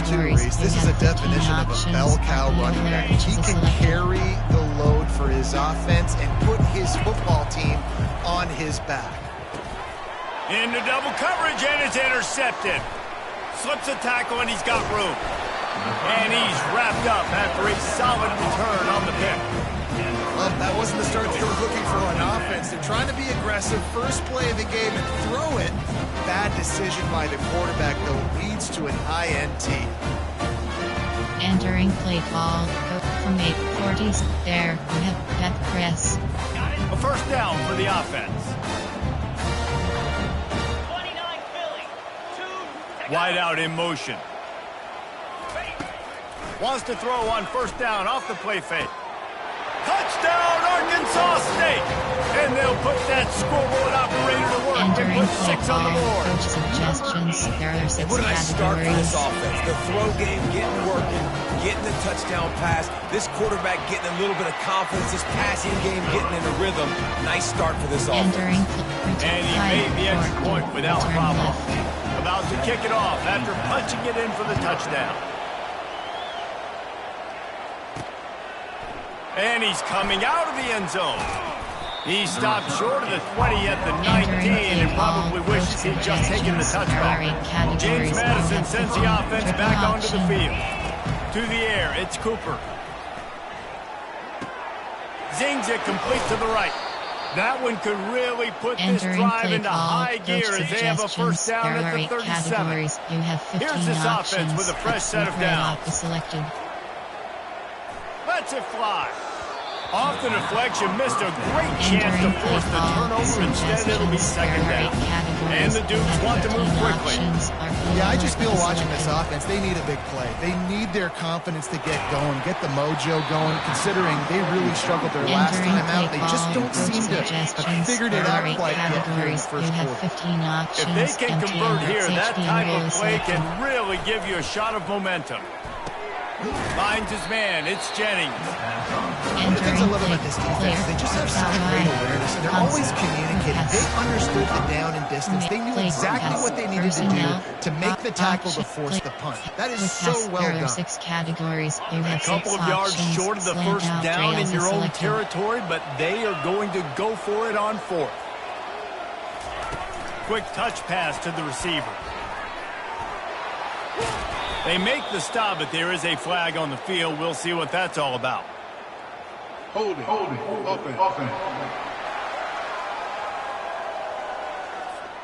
too, Reese. This is a definition of a bell cow running back. He can carry the load for his offense and put his football team on his back. Into double coverage, and it's intercepted. Slips a tackle, and he's got room. And he's wrapped up after a solid return on the pick. Well, that wasn't the start they were looking for on offense. They're trying to be aggressive. First play of the game and throw it. Bad decision by the quarterback, though, leads to an INT. Entering play call, go from 840s. There, we have Beth Chris. A first down for the offense. Wide out in motion. Wants to throw on first down off the play fake. Touchdown, Arkansas State! And they'll put that scoreboard operator to work and put 6 on the board. Coach suggestions. There are 6 What a nice start for categories. this offense. The throw game getting working, getting the touchdown pass. This quarterback getting a little bit of confidence. This passing game getting in a rhythm. Nice start for this offense. Entering And he made the extra point without problem. About to kick it off after punching it in for the touchdown. And he's coming out of the end zone. He stopped short of the 20 at the 19 and probably wishes he'd just taken the touchback. James Madison sends the offense back onto the field. To the air, it's Cooper. Zings it complete to the right. That one could really put this drive into high gear as they have a first down at the 37. Here's this offense with a fresh set of downs. Lets it fly. Off the deflection, missed a great chance to force the turnover. Instead, it'll be second down. And the Dukes want to move quickly. Yeah, I just feel watching this offense, they need a big play. They need their confidence to get going, get the mojo going, considering they really struggled their last time out. They just don't seem to have figured it out quite yet here in the first quarter. If they can convert here, that type of play can really give you a shot of momentum. Finds his man, it's Jennings. One of the things I love about this defense, they just have such great awareness, and they're always communicating. They understood the down and distance. They knew exactly what they needed to do to make the tackle to force the punt. That is so well done. 6 categories. You A have couple 6 of yards options. short of the Slant first out, down in trails your is own selected. territory, but they are going to go for it on 4th. Quick touch pass to the receiver. They make the stop, but there is a flag on the field. We'll see what that's all about. Hold it, open.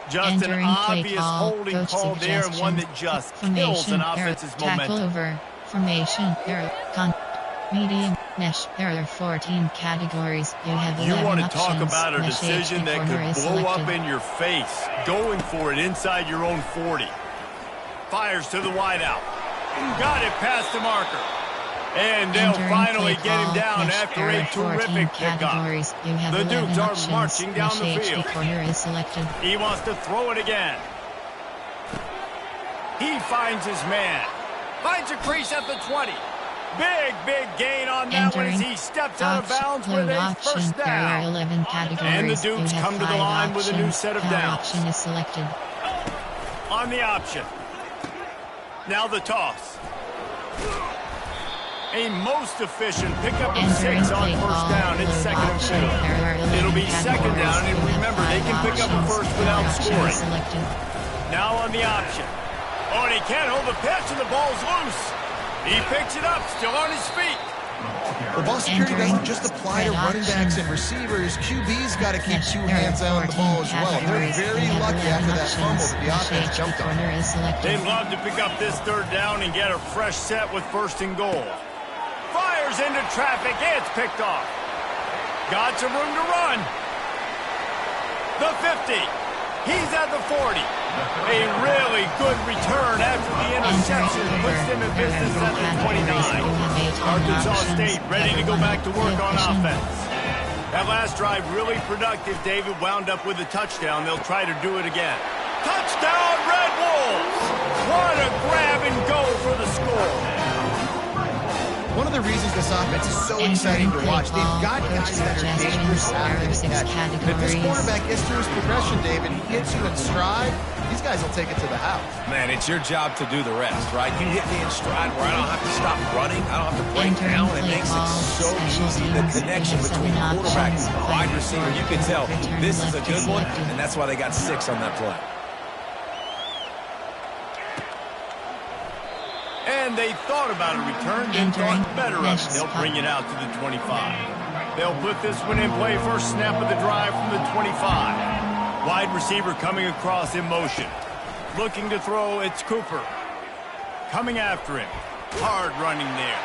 Just an Entering obvious play call, holding coach call there, and one that just kills an offense's tackle momentum. over, formation, error, medium, mesh. There are 14 categories. You have 11 You want to options. talk about a Mesh decision HD that corner could is blow up selected. in your face. Going for it inside your own 40. Fires to the wideout. Got it past the marker. And they'll Entering finally play get him call, down mesh after error, a 14 terrific pickup. categories. You have The 11 Dukes are options. marching down the Mesh field. HD corner is selected. He wants to throw it again. He finds his man. Finds a crease at the 20. Big gain on that one as he steps out of bounds with a first There are down. 11 categories. And the Dukes You have come to the 5 line with a new options. set of Power downs. option is selected. On the option. Now the toss. A most efficient pickup of Entering 6 on play first call, down. It's blue second and option. 4. There are 11 It'll be second categories. down, and You have remember, they 5 can pick up a options. first Power without option scoring. is selected. Now on the option. Oh, and he can't hold the pitch, and the ball's loose. He picks it up, still on his feet. The ball security doesn't just apply to running backs and receivers. QB's got to keep 2 hands on the ball as well. They're very lucky after that fumble that the offense jumped on. They'd love to pick up this third down and get a fresh set with first and goal. Fires into traffic. It's picked off. Got some room to run. The 50. He's at the 40. A really good return after the interception puts them in business at the 29. Arkansas State ready to go back to work on offense. That last drive really productive. David wound up with a touchdown. They'll try to do it again. Touchdown, Red Wolves! What a grab and go for the score. One of the the reasons this offense is so exciting to watch. They've got guys that are dangerous after the catch. If this quarterback gets through his progression, David, he hits you in stride, these guys will take it to the house. Man, it's your job to do the rest, right? You hit me in stride where I don't have to stop running. I don't have to break down. It makes it so easy. The connection between quarterback and wide receiver, you can tell this is a good one, and that's why they got 6 on that play. And they thought about a return, then thought better of it. They'll bring it out to the 25. They'll put this one in play. First snap of the drive from the 25. Wide receiver coming across in motion. Looking to throw, it's Cooper. Coming after him. Hard running there.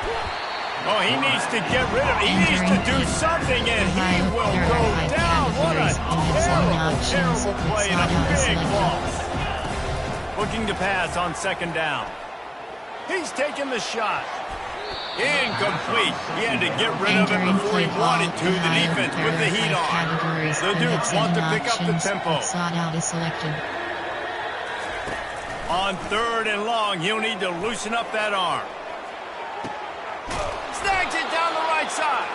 Oh, he needs to get rid of it. He needs to do something, and he will go down. What a terrible play and a big loss. Looking to pass on second down. He's taking the shot. Incomplete. He had to get rid of it before he wanted to. The defense put the heat on. The Dukes want to pick up the tempo. On third and long, he'll need to loosen up that arm. Snags it down the right side.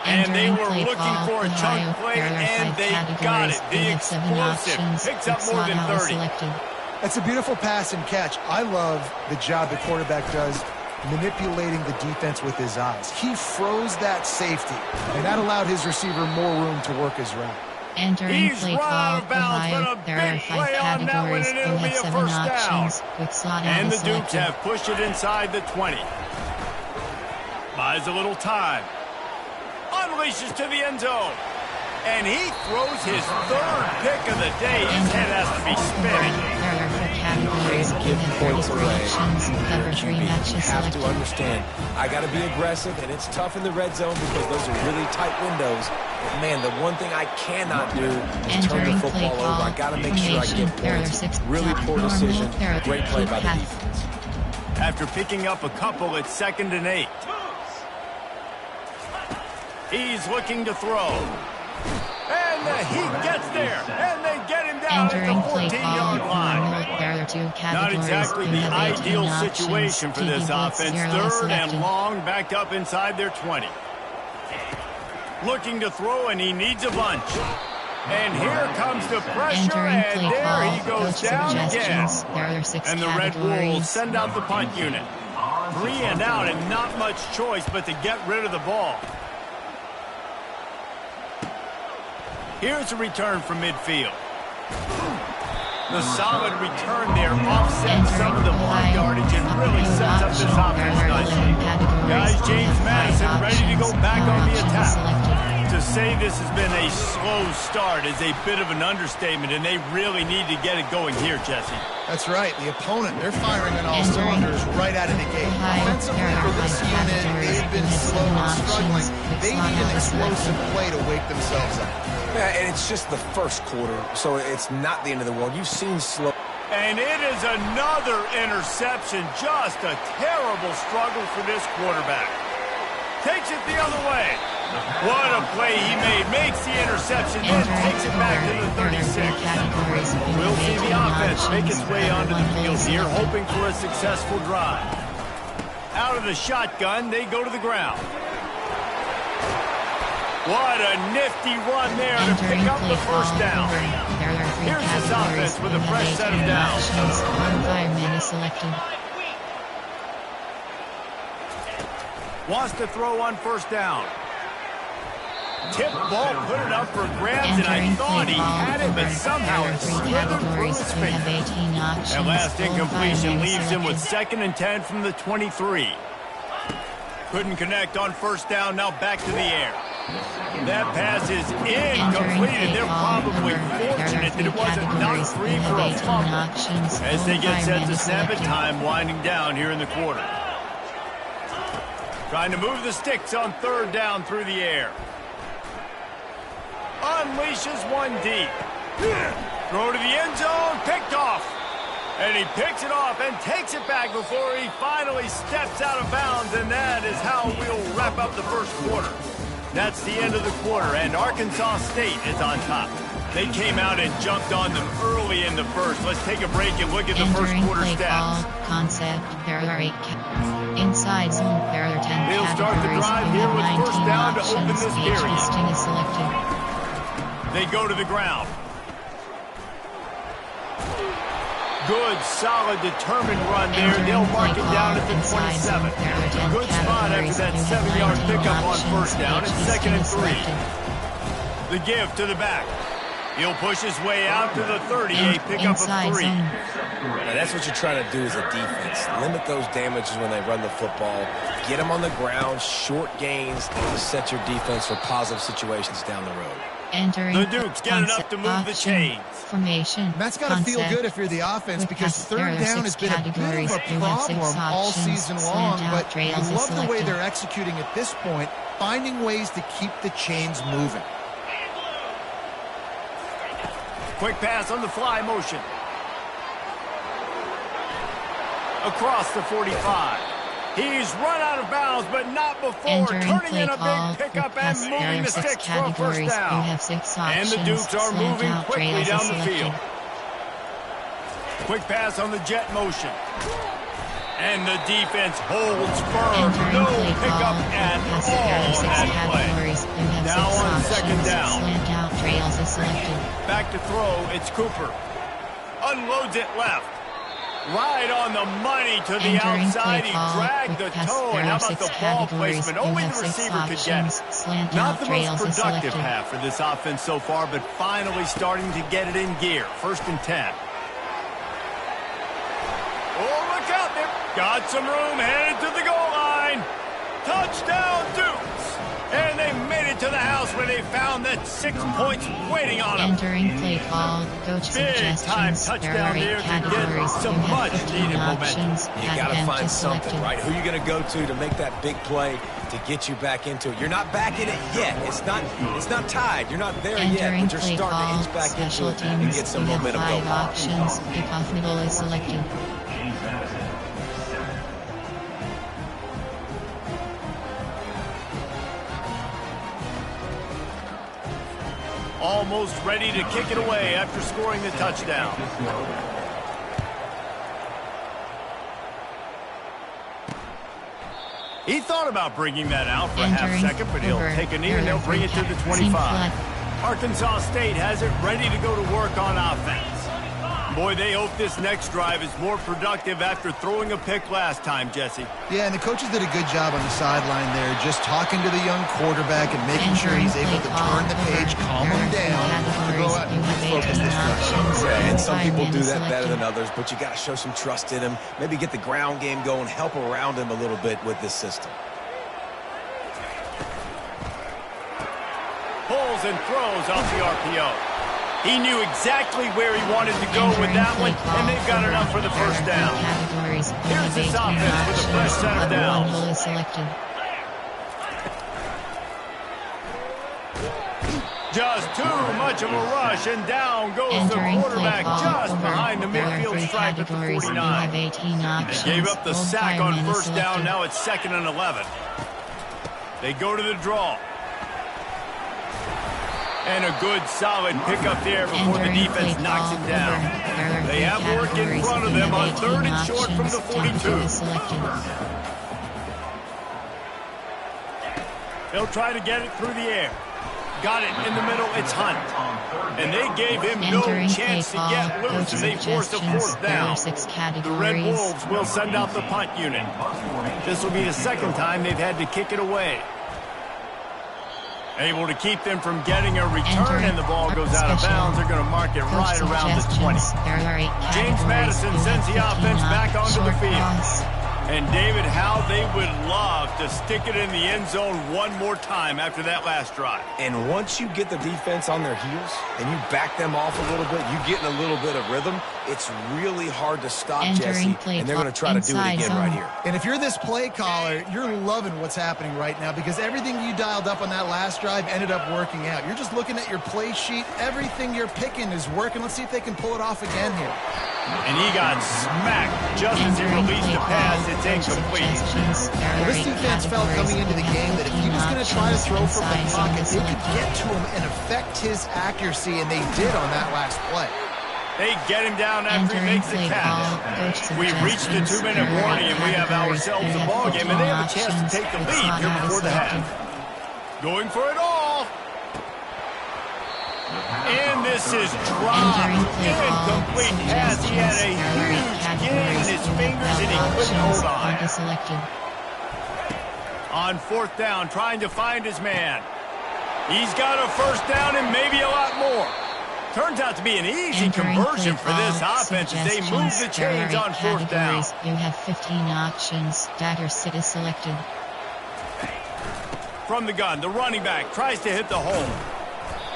And they were looking for a chunk play, and they got it. The explosive picks up more than 30. That's a beautiful pass and catch. I love the job the quarterback does manipulating the defense with his eyes. He froze that safety, and that allowed his receiver more room to work his route. Entering play call, Ohio, there are 5 categories. You have 7 options with slot and the Dukes selected. have pushed it inside the 20. Buys a little time. Unleashes to the end zone. And he throws his 3rd pick of the day. His head has to be spinning. There are 4 categories. You have 34 options. Cover 3 matches You have selected. to understand, I got to be aggressive, and it's tough in the red zone because those are really tight windows. But, man, the one thing I cannot do is turn the football over. I got to make sure I get points. Really poor decision. Great play by the defense. After picking up a couple, it's 2nd and 8. He's looking to throw. And he gets there. And they get him down at the 14-yard line. There are 2 categories. Not exactly the ideal situation for this offense. 3rd and long, backed up inside their 20. Looking to throw, and he needs a bunch. And here comes the pressure, and there he goes down again. There are 6 and the Red Wolves send out the punt unit. 3 and out, and not much choice but to get rid of the ball. Here's a return from midfield. The solid return there offsets some of the block yardage and really sets up this offense nicely. Guys, James Madison ready to go back on the attack. To say this has been a slow start is a bit of an understatement, and they really need to get it going here, Jesse. That's right. The opponent, they're firing on all cylinders right out of the gate. Offensively for this unit, they've been slow and struggling. They need an explosive play to wake themselves up. Yeah, and it's just the first quarter, so it's not the end of the world. You've seen slow. And it is another interception. Just a terrible struggle for this quarterback. Takes it the other way. What a play he made. Makes the interception, then takes it back to the 36. We'll see the offense make its way onto the field here, hoping for a successful drive. Out of the shotgun, they go to the ground. What a nifty run there to pick up the first down. Here's this offense with a fresh set of downs. Wants to throw on first down. Tip ball, put it up for grabs, and I thought he had it, but somehow it slithered through his fingers. That last incompletion leaves him with 2nd and 10 from the 23. Couldn't connect on first down, now back to the air. That pass is incomplete, and they're probably fortunate that it wasn't knocked free for a fumble. As they get set to snap it, time winding down here in the quarter. Trying to move the sticks on 3rd down through the air. Unleashes one deep. Throw to the end zone, picked off. And he picks it off and takes it back before he finally steps out of bounds, and that is how we'll wrap up the first quarter. That's the end of the quarter, and Arkansas State is on top. They came out and jumped on them early in the first. Let's take a break and look at the first quarter play stats. Call, concept, there are 8 inside zone, there are 10 They'll start the categories. drive You here have with 19 first down to open options. this Each period. listing is selected. They go to the ground. Good, solid, determined run there. They'll mark it down at the 27. Good spot after that 7-yard pickup on first down. It's 2nd and 3. The give to the back. He'll push his way out to the 30. A pickup of 3. Now that's what you're trying to do as a defense. Limit those damages when they run the football. Get them on the ground, short gains to set your defense for positive situations down the road. Entering The Dukes get enough to move the chains. Formation. And that's got to feel good if you're the offense, because third down has been a bit of a problem all season long, but you love the way they're executing at this point, finding ways to keep the chains moving. Quick pass on the fly motion. Across the 45. He's run out of bounds, but not before turning in a big pickup and moving the sticks for a first down. And the Dukes are moving quickly down the field. Quick pass on the jet motion. And the defense holds firm. No pickup at all on that play. Now on 2nd down. Back to throw, it's Cooper. Unloads it left. Right on the money to the outside. He dragged the toe. And how about the ball placement? Only the receiver could get it. Not the most productive half for this offense so far, but finally starting to get it in gear. 1st and 10. Oh, look out there. Got some room, headed to the goal line. Touchdown, Dukes. And they made it to the house where they found that 6 points waiting on them. Entering play call, coach Big time touchdown there to get some much needed momentum. You got to find something, right? Who are you going to go to make that big play to get you back into it? You're not back in it yet. It's not tied. You're not there yet, but you're starting to inch back into it and get some momentum going. Options. Kickoff middle is selected. Almost ready to kick it away after scoring the touchdown. He thought about bringing that out for a half second, but he'll take a knee and they'll bring it to the 25. Arkansas State has it ready to go to work on offense. Boy, they hope this next drive is more productive after throwing a pick last time, Jesse. Yeah, and the coaches did a good job on the sideline there, just talking to the young quarterback and making sure he's able to turn the page, calm him down, to go out and focus this drive. Yeah, and some people do that better than others, but you got to show some trust in him. Maybe get the ground game going, help around him a little bit with this system. Pulls and throws off the RPO. He knew exactly where he wanted to go with that one, and they've got enough for the first down. Here's this offense with a fresh set of downs. Just too much of a rush, and down goes the quarterback just behind the midfield stripe at the 49. They gave up the sack on first down. Now it's 2nd and 11. They go to the draw. And a good, solid pickup there before the defense knocks it down. They have work in front of them on 3rd and short from the 42. They'll try to get it through the air. Got it in the middle. It's Hunt. And they gave him no chance to get loose, and they forced a 4th down. The Red Wolves will send out the punt unit. This will be the 2nd time they've had to kick it away. Able to keep them from getting a return, and the ball goes out of bounds. They're going to mark it right around the 20. James Madison sends the offense back onto the field. And David, how they would love to stick it in the end zone one more time after that last drive. And once you get the defense on their heels and you back them off a little bit, you get in a little bit of rhythm, it's really hard to stop, Jesse, and they're going to try to do it again right here. And if you're this play caller, you're loving what's happening right now, because everything you dialed up on that last drive ended up working out. You're just looking at your play sheet. Everything you're picking is working. Let's see if they can pull it off again here. And he got smacked just as he released the pass. It's incomplete. Well, this defense felt coming into the game that if he was going to try to throw from the pocket, they could get to him and affect his accuracy, and they did on that last play. They get him down after he makes the catch. We've reached the 2-minute warning, and we have ourselves a ball game, and they have a chance to take the lead here before the half. Going for it all. And this is dropped. Incomplete pass. He had a huge gain in his fingers, and he couldn't hold on. On 4th down, trying to find his man. He's got a 1st down and maybe a lot more. Turns out to be an easy conversion for this offense as they move the chains on 4th down. You have 15 options. Dagger City selected. From the gun, the running back tries to hit the hole.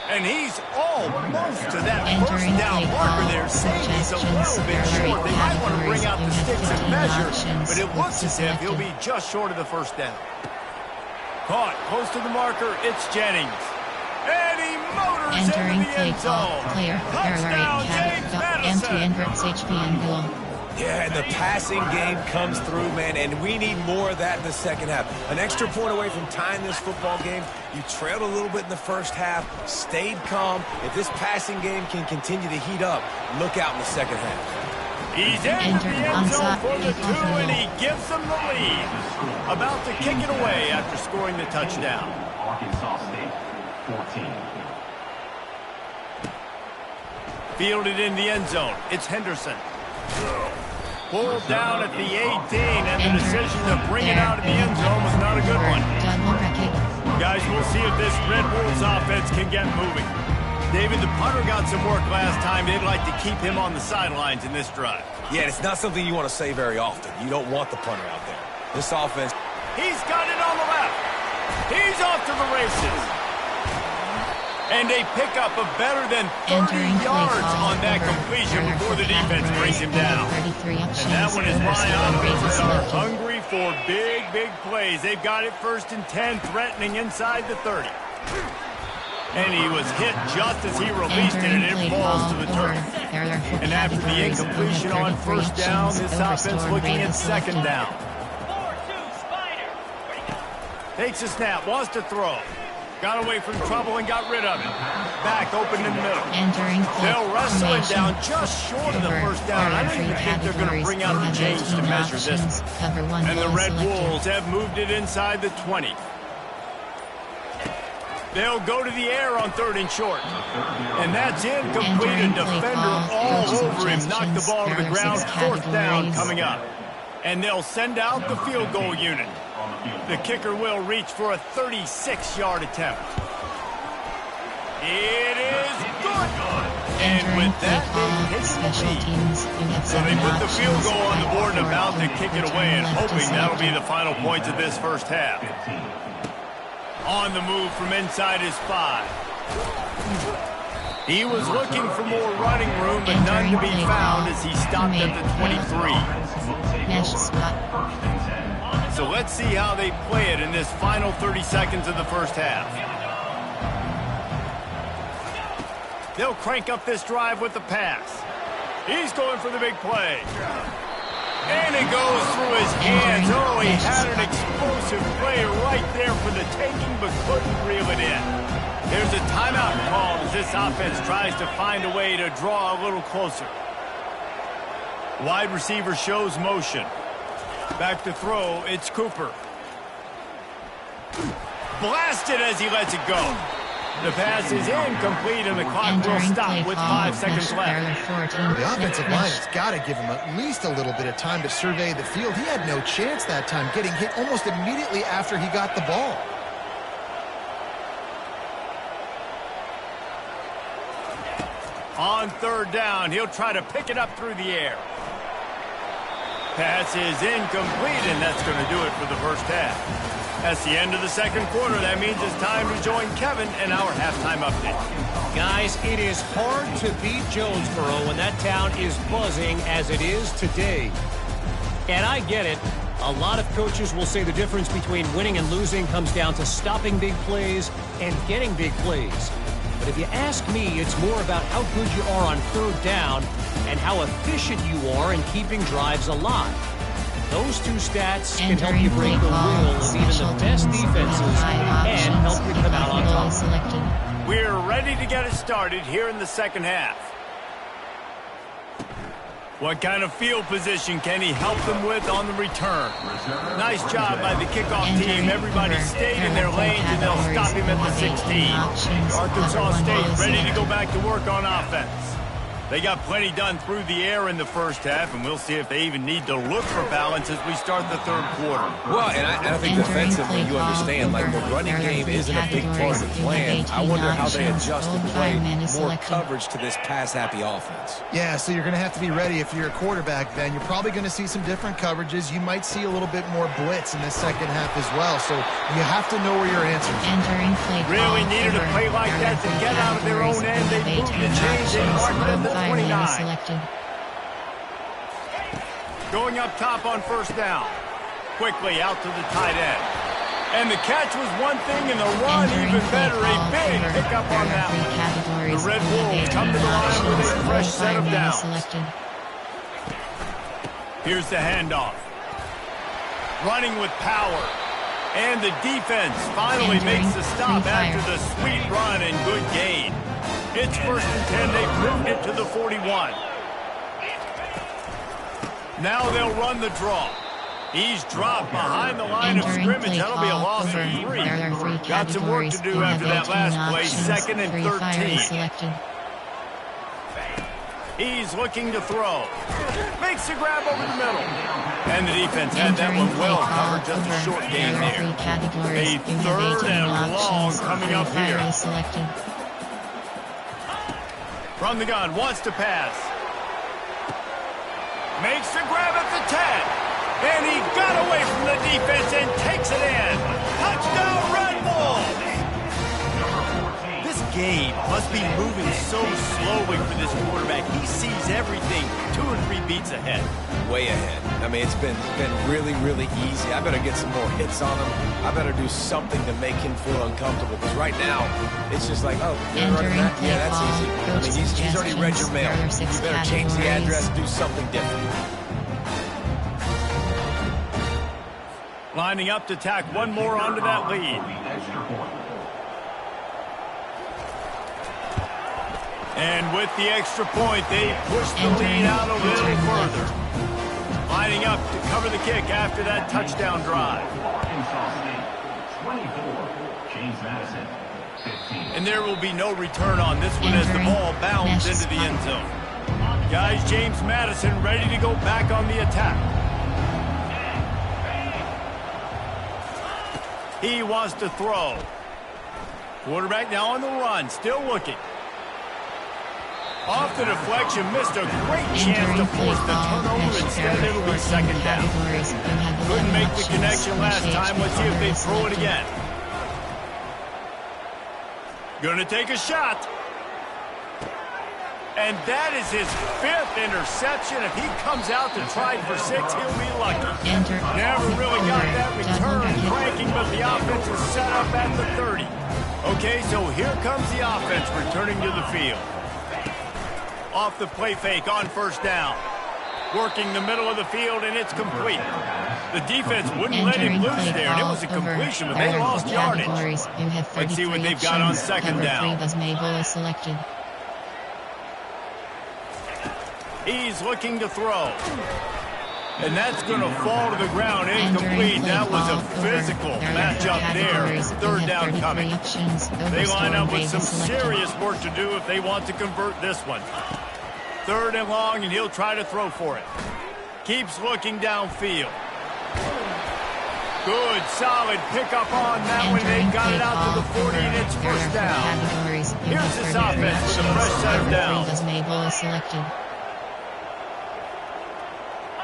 And he's almost to that 1st down marker there. Safety's a little bit short. They might want to bring out the sticks and measure, but it looks as if he'll be just short of the 1st down. Caught close to the marker, it's Jennings. And he motors Entering into the play end call, zone. player, Touchdown, James Madison. Inverts HP and goal. Yeah, and the passing game comes through, man, and we need more of that in the second half. An extra point away from tying this football game. You trailed a little bit in the first half, stayed calm. If this passing game can continue to heat up, look out in the second half. He's in the end zone for the 2, and he gives them the lead. About to kick it away after scoring the touchdown. Arkansas State, 14. Fielded in the end zone. It's Henderson. Pulled down at the 18, and the decision to bring it out of the end zone was not a good one. Guys, we'll see if this Red Wolves offense can get moving. David, the punter got some work last time. They'd like to keep him on the sidelines in this drive. Yeah, it's not something you want to say very often. You don't want the punter out there. This offense. He's got it on the left. He's off to the races. And they pick up a better than 30 yards on that completion before the defense brings him down. And that one is my offenses are hungry for big, big plays. They've got it 1st and 10, threatening inside the 30. And he was hit just as he released it, and it falls to the turf. And after the incompletion on 1st down, this offense looking at 2nd down. Takes a snap, wants to throw. Got away from trouble and got rid of it. Back open in the middle. They'll wrestle him down just short of the 1st down. I don't even think they're going to bring out the chains to measure this. And the Red Wolves have moved it inside the 20. They'll go to the air on 3rd and short. And that's incomplete. A defender all over him. Knocked the ball to the ground. 4th down coming up. And they'll send out the field goal unit. The kicker will reach for a 36-yard attempt. It is good. And with that, they take the lead. So they put the field goal on the board and about to kick it away, and hoping that'll be the final points of this 1st half. On the move from inside his 5. He was looking for more running room, but none to be found as he stopped at the 23. So let's see how they play it in this final 30 seconds of the 1st half. They'll crank up this drive with the pass. He's going for the big play. And it goes through his hands. Oh, he had an explosive play right there for the taking, but couldn't reel it in. There's a timeout called as this offense tries to find a way to draw a little closer. Wide receiver shows motion. Back to throw, it's Cooper. Blasted as he lets it go. The pass is incomplete, and the clock will stop with 5 seconds left. The offensive line has got to give him at least a little bit of time to survey the field. He had no chance that time, getting hit almost immediately after he got the ball. On 3rd down, he'll try to pick it up through the air. Pass is incomplete, and that's going to do it for the 1st half. That's the end of the 2nd quarter. That means it's time to join Kevin in our halftime update. Guys, it is hard to beat Jonesboro when that town is buzzing as it is today. And I get it. A lot of coaches will say the difference between winning and losing comes down to stopping big plays and getting big plays. But if you ask me, it's more about how good you are on 3rd down and how efficient you are in keeping drives alive. Those two stats can help you break the will of even the best defenses and help you come out on top. We're ready to get it started here in the second half. What kind of field position can he help them with on the return? Nice job by the kickoff team. Everybody stayed in their lanes, and they'll stop him at the 16. Arkansas State ready to go back to work on offense. They got plenty done through the air in the first half, and we'll see if they even need to look for balance as we start the third quarter. Well, and I think defensively, you understand, like the running game isn't a big part of the plan. I wonder how they adjust and play more coverage to this pass-happy offense. Yeah, so you're going to have to be ready if you're a quarterback then. You're probably going to see some different coverages. You might see a little bit more blitz in the second half as well, so you have to know where your answers are. Really needed a play like that to get out of their own end. They moved the chains and marked at the 29. Going up top on first down. Quickly out to the tight end. And the catch was one thing, and the run even better. A big pickup on that one. The Red Wolves come to the line with a fresh set of downs. Here's the handoff. Running with power. And the defense finally makes the stop after the sweet run and good gain. It's 1st and 10. They've moved it to the 41. Now they'll run the draw. He's dropped behind the line of scrimmage. That'll be a loss of 3. Got some work to do after that last play. 2nd and 13. He's looking to throw. Makes the grab over the middle. And the defense had that one well covered. Just a short gain there. A 3rd and long coming up here. From the gun, wants to pass. Makes the grab at the 10. And he got away from the defense and takes it in. Touchdown, Red Wolves! This game must be moving so slowly for this quarterback. He sees everything 2 or 3 beats ahead. Way ahead. I mean, it's been really, really easy. I better get some more hits on him. I better do something to make him feel uncomfortable. Because right now, it's just like, oh, you're running that? Yeah, that's easy. I mean, he's already read your mail. You better change the address, do something different. Lining up to tack one more onto that lead. And with the extra point, they push the lead out a little further. Lining up to cover the kick after that touchdown drive. And there will be no return on this one as the ball bounds into the end zone. Guys, James Madison ready to go back on the attack. He wants to throw. Quarterback now on the run, still looking. Off the deflection, missed a great chance to force the turnover. Instead, it'll be 2nd down. Couldn't make the connection last time. Let's see if they throw it again. Gonna take a shot. And that is his 5th interception. If he comes out to try for 6, he'll be lucky. Never really got that return cranking, but the offense is set up at the 30. Okay, so here comes the offense returning to the field. Off the play fake on first down. Working the middle of the field, and it's complete. The defense wouldn't let him loose there, and it was a completion, but they lost yardage. Let's see what they've got on 2nd down. He's looking to throw. And that's going to fall to the ground incomplete. That was a physical matchup there. 3rd down coming. They line up with some serious work to do if they want to convert this one. 3rd and long, and he'll try to throw for it. Keeps looking downfield. Good, solid pickup on that one. They got it out to the 40, and it's 1st down. Here's this offense with a fresh set of downs.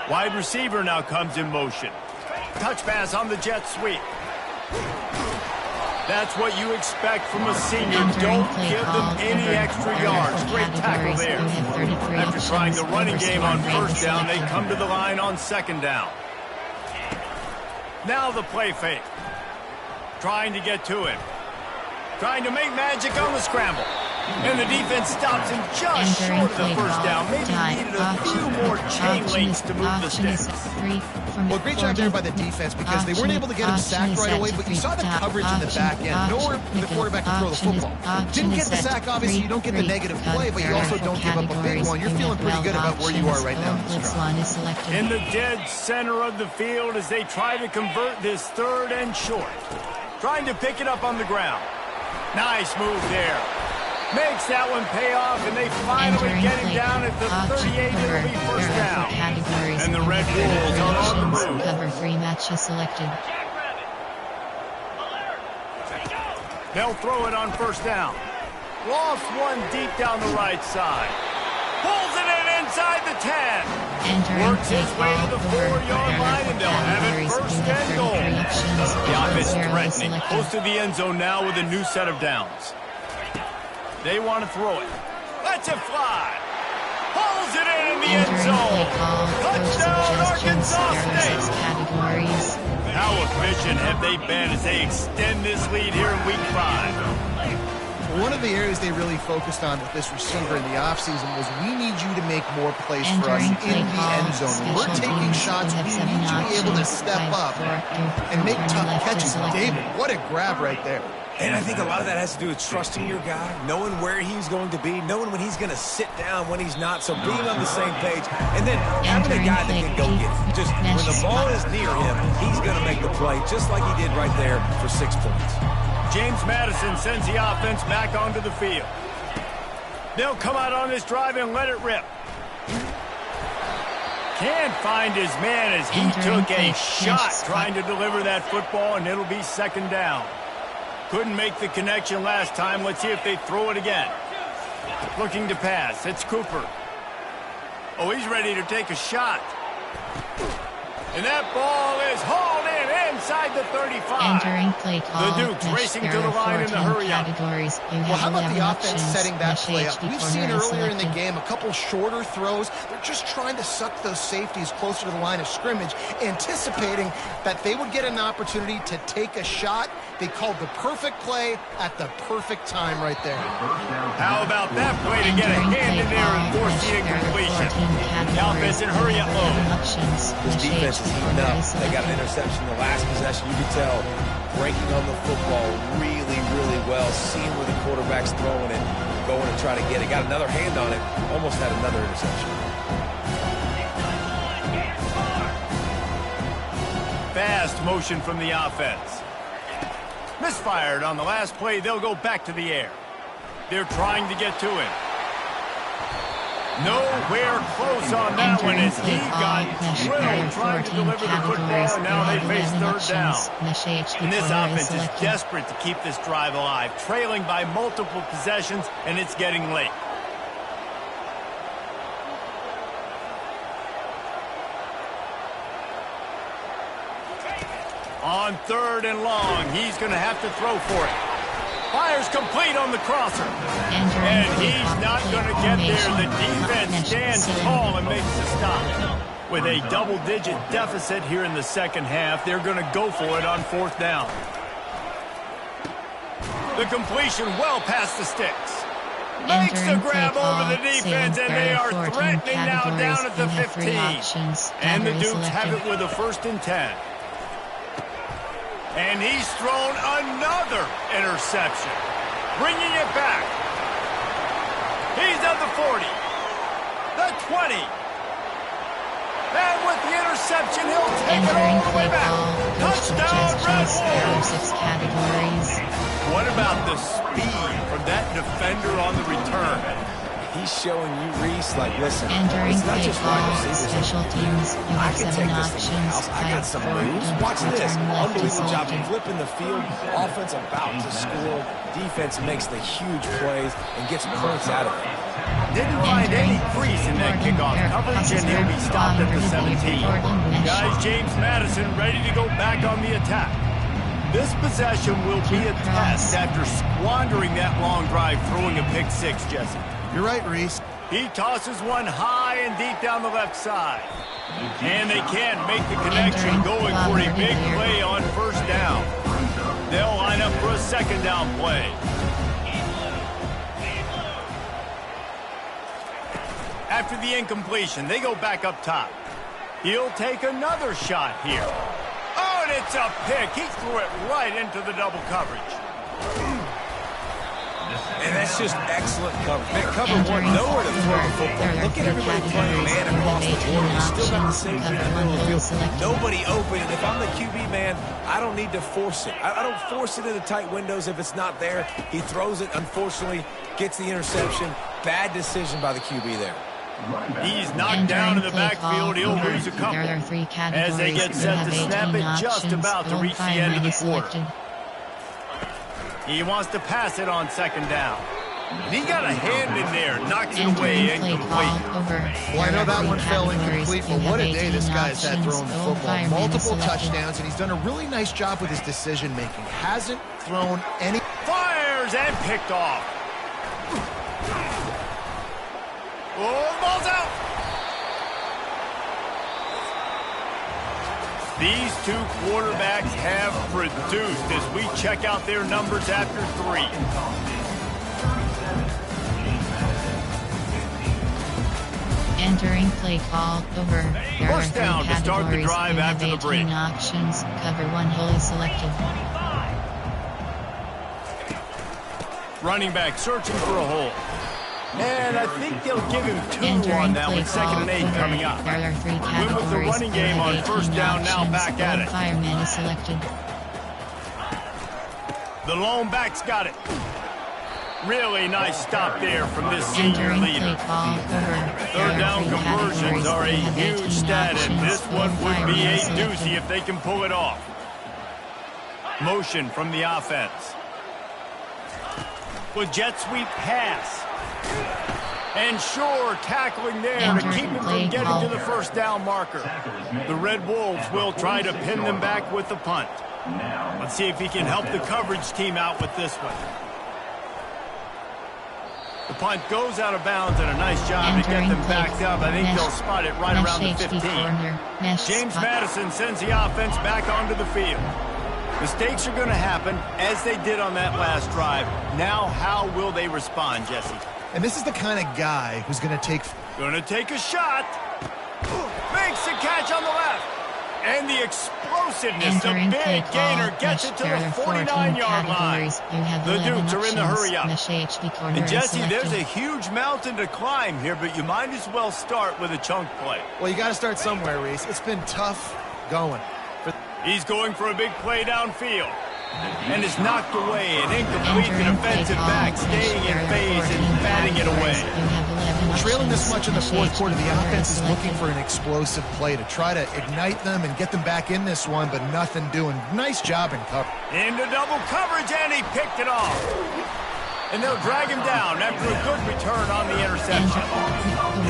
Wide receiver now comes in motion. Touch pass on the jet sweep. That's what you expect from a senior. Don't give them any extra yards. Great tackle there. After trying the running game on 1st down, they come to the line on 2nd down. Now the play fake. Trying to get to him. Trying to make magic on the scramble. And the defense stops him just short of the first down. Maybe needed a few more chain links to move the sticks. Well, great job there by the defense because they weren't able to get him sacked right away, but you saw the coverage in the back end. Nowhere for the quarterback to throw the football. Didn't get the sack, obviously, you don't get the negative play, but you also don't give up a big one. You're feeling pretty good about where you are right now in this drive. In the dead center of the field as they try to convert this 3rd and short. Trying to pick it up on the ground. Nice move there. Makes that one pay off, and they finally get him down at the 38. It'll be first down. And the Red Bulls are on the move. Cover 3 matches selected. They'll throw it on first down. Lost one deep down the right side. Pulls it in inside the 10. Works his way to the 4-yard line, and they'll have it first and goal. The offense threatening. Close to the end zone now with a new set of downs. They want to throw it. Lets it fly. Pulls it in the end zone. Touchdown, Arkansas State. How efficient have they been as they extend this lead here in Week 5? One of the areas they really focused on with this receiver in the offseason was we need you to make more plays for us in the end zone. When we're taking shots, we need you to be able to step up and make tough catches. David, what a grab right there. And I think a lot of that has to do with trusting your guy, knowing where he's going to be, knowing when he's going to sit down, when he's not, so being on the same page, and then having a guy that can go get it. Just when the ball is near him, he's going to make the play, just like he did right there for 6 points. James Madison sends the offense back onto the field. They'll come out on this drive and let it rip. Can't find his man as he took a shot trying to deliver that football, and it'll be 2nd down. Couldn't make the connection last time. Let's see if they throw it again. Looking to pass. It's Cooper. Oh, he's ready to take a shot. And that ball is hauled in inside the 35. Entering play call. The Dukes racing to the line in the hurry-up. Well, how about the offense setting that play up? We've seen earlier in the game a couple shorter throws. They're just trying to suck those safeties closer to the line of scrimmage, anticipating that they would get an opportunity to take a shot. They called the perfect play at the perfect time right there. How about that play to get a hand in there and force the incompletion? The offense in hurry-up mode. This defense is heating up. They got an interception the last possession. You can tell breaking on the football really, really well, seeing where the quarterback's throwing it, going to try to get it. Got another hand on it, almost had another interception. Fast motion from the offense. Misfired on the last play. They'll go back to the air. They're trying to get to him. Nowhere close on that one as he got drilled trying to deliver the football, and now they face 3rd down. And this offense is desperate to keep this drive alive, trailing by multiple possessions, and it's getting late. On 3rd and long, he's going to have to throw for it. Fires complete on the crosser. And he's not going to get there. The defense stands tall and makes the stop. With a double-digit deficit here in the 2nd half, they're going to go for it on 4th down. The completion well past the sticks. Makes the grab over the defense, and they are threatening now down at the 15. And the Dukes have it with a 1st and 10. And he's thrown another interception. Bringing it back. He's at the 40. The 20. And with the interception, he'll take it all the way back. Touchdown, Red Bulls. What about the speed from that defender on the return? He's showing you, Reese, like, listen, Entering it's not play just call, wide receivers. special teams, you I have can 7 take this thing to the options, house. I got some 5, 4, moves. Watch this. return left is Unbelievable job selected. flipping the field. Offense about to score. Defense makes the huge plays and gets points out of it. Didn't find any crease in that kickoff coverage, and he'll be stopped at the 17. Guys, James Madison ready to go back on the attack. This possession will be a test after squandering that long drive, throwing a pick 6, Jesse. You're right, Reese. He tosses one high and deep down the left side. And they can't make the connection, going for a big play on 1st down. They'll line up for a 2nd down play. After the incompletion, they go back up top. He'll take another shot here. Oh, and it's a pick. He threw it right into the double coverage. And that's just excellent coverage. Man, cover one, nowhere to throw the football. Look at everybody playing man across the board. He's still got the same thing in the middle of the field. Nobody open. And if I'm the QB, man, I don't need to force it. I don't force it into tight windows if it's not there. He throws it, unfortunately, gets the interception. Bad decision by the QB there. He's knocked down in the backfield. He'll lose a couple. As they get set to snap it just about to reach the end of the quarter. He wants to pass it on second down. He got a hand in there, knocks it away, incomplete. Well, I know that one fell incomplete, but what a day this guy's had throwing the football. Multiple touchdowns, and he's done a really nice job with his decision-making. Hasn't thrown any... Fires and picked off. Oh, the ball's out. These two quarterbacks have produced as we check out their numbers after 3. Entering play call over. There are 3 down to start the drive after the break. Options. Cover 1 wholly selected. Running back searching for a hole. And I think they'll give him 2 on that with 2nd and 8 coming up. There are 3 categories. Went with the running game on first down, now back at it. Fireman is selected. The lone back's got it. Really nice stop there from this senior leader. Third down conversions are a huge stat, and this one would be a doozy if they can pull it off. Motion from the offense. With jet sweep pass. And sure, tackling there to keep him from getting to the first down marker. The Red Wolves will try to pin them back with the punt. Let's see if he can help the coverage team out with this one. The punt goes out of bounds, and a nice job to get them backed up. I think they'll spot it right around the 15. James Madison sends the offense back onto the field. Mistakes are going to happen, as they did on that last drive. Now, how will they respond, Jesse? And this is the kind of guy who's going to take... Going to take a shot. Makes the catch on the left. And the explosiveness, a big gainer, gets it to the 49-yard line. The Dukes are in the hurry up. And Jesse, there's a huge mountain to climb here, but you might as well start with a chunk play. Well, you got to start somewhere, Reese. It's been tough going. He's going for a big play downfield. And it's knocked away. An incomplete defensive back staying in phase and batting it away. Trailing this much in the fourth quarter, the offense is looking for an explosive play to try to ignite them and get them back in this one, but nothing doing. Nice job in cover. Into double coverage, and he picked it off. And they'll drag him down after a good return on the interception.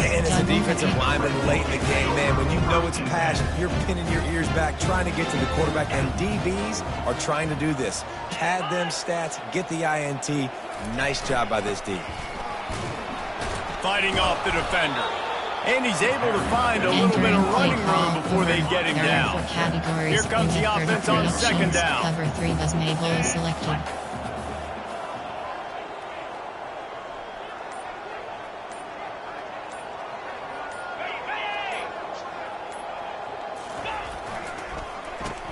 And as a defensive lineman late in the game, man, when you know it's passion, you're pinning your ears back, trying to get to the quarterback, and DBs are trying to do this. Pad them stats, get the INT. Nice job by this D. Fighting off the defender. And he's able to find a little bit of running room before they get him down. Here comes the offense on 2nd down. Cover 3 was Mabel selected.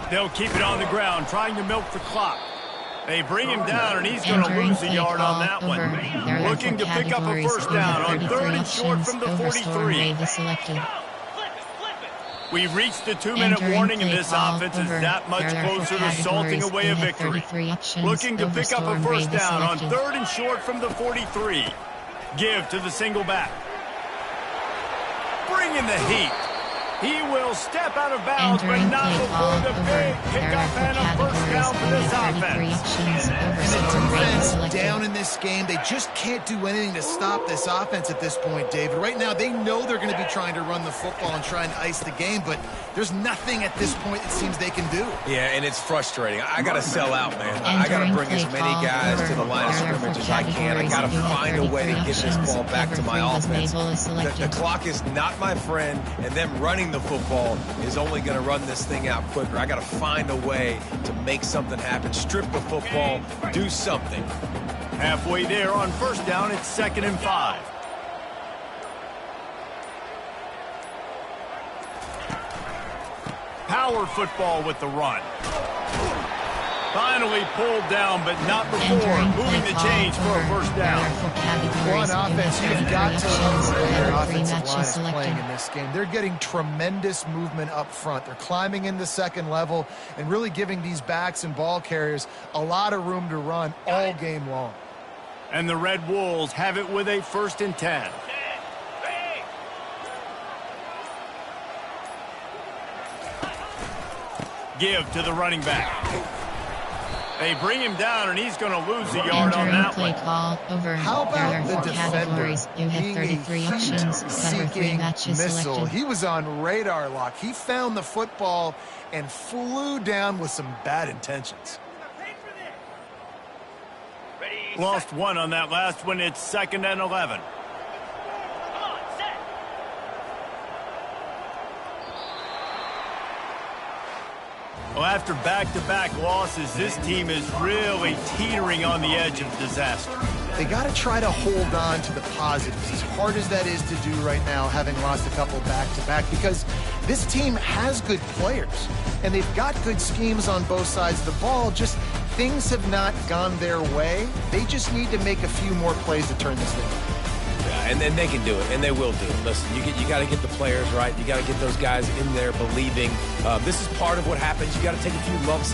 They'll keep it on the ground, trying to milk the clock. They bring him down, and he's going to lose a yard on that one. Looking to pick up a first down on 3rd and short from the 43. We've reached the 2-minute warning, and this offense is that much closer to salting away a victory. Looking to pick up a first down on 3rd and short from the 43. Give to the single back. Bring in the heat. He will step out of bounds, but not before the big pickup and a first down for this offense. And the defense down in this game, they just can't do anything to stop this offense at this point, David. Right now, they know they're going to be trying to run the football and try and ice the game, but there's nothing at this point it seems they can do. Yeah, and it's frustrating. I got to sell out, man. I got to bring as many guys to the line of scrimmage as I can. I got to find a way to get this ball back to my offense. The clock is not my friend, and them running the football is only going to run this thing out quicker. I got to find a way to make something happen. Strip the football, do something. Halfway there on first down, it's 2nd and 5. power football with the run. Finally pulled down, but not before moving the chains for a first down. One offense, you've got to love the way their offensive line is playing in this game. They're getting tremendous movement up front. They're climbing in the second level and really giving these backs and ball carriers a lot of room to run all game long. And the Red Wolves have it with a 1st and 10. Give to the running back. They bring him down, and he's going to lose a yard on that one. Call over. How about the defender You have being 33 options. Cover 3 matches missile? selected. He was on radar lock. He found the football and flew down with some bad intentions. Lost one on that last one. It's 2nd and 11. Well, after back-to-back losses, this team is really teetering on the edge of disaster. They got to try to hold on to the positives, as hard as that is to do right now, having lost a couple back-to-back, because this team has good players, and they've got good schemes on both sides of the ball. Just things have not gone their way. They just need to make a few more plays to turn this thing. And then they can do it, and they will do it. Listen, you got to get the players right. You got to get those guys in there believing. This is part of what happens. You got to take a few lumps